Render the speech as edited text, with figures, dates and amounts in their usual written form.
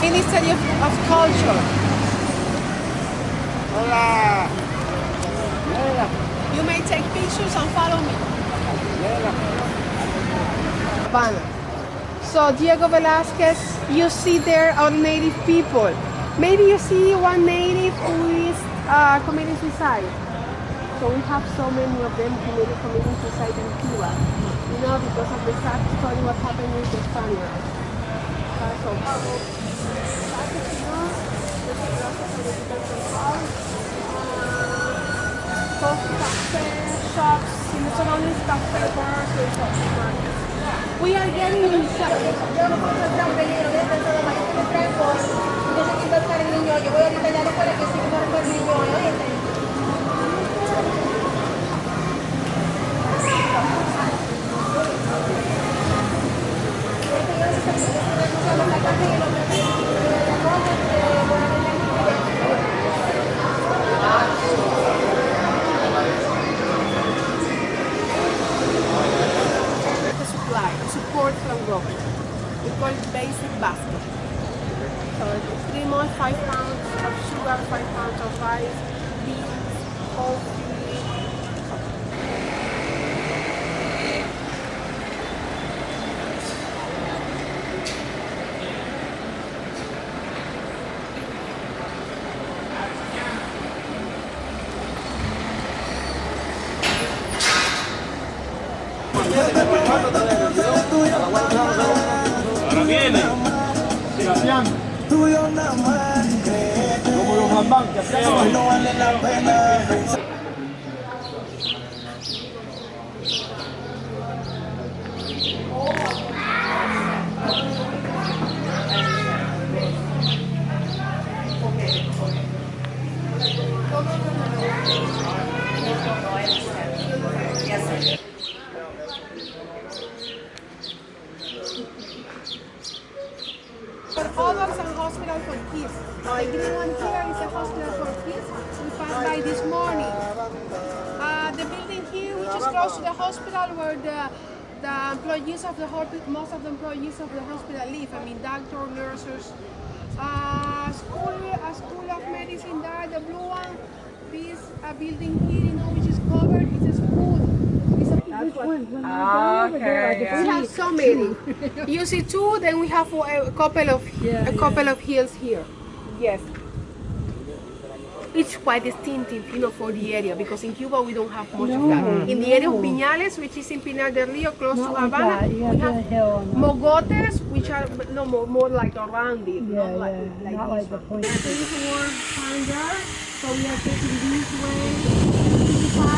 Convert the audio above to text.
Ministry of Culture. Hola. You may take pictures and follow me. So Diego Velázquez, you see there are native people. Maybe you see one native who is committing suicide. So we have so many of them committing suicide in Cuba. You know, because of the sad story what happened with the Spaniards. Shops, in the surroundings, cafe, bars, and shops. We are getting support from government. We call it basic basket. So it's 3 months, 5 pounds of sugar, 5 pounds of rice, beans, coffee. Ahora viene. Sebastián. Como los bambán que hacemos. No vale la pena. Others and hospital for kids. The green one here is a hospital for kids. We passed by this morning. The building here, which is close to the hospital, where the employees of the hospital, most of the employees of the hospital live. I mean, doctors, nurses. A school of medicine there, the blue one. This building here, you know, which is covered. It is food. Okay. We have so many. You see two, then we have a couple of hills here. Yes. It's quite distinctive, you know, for the area, because in Cuba we don't have much of that. In the area of Piñales, which is in Pinar del Rio, close to Havana, we have mogotes, which are more like around it, not like the point. This word finder, so we are taking this way.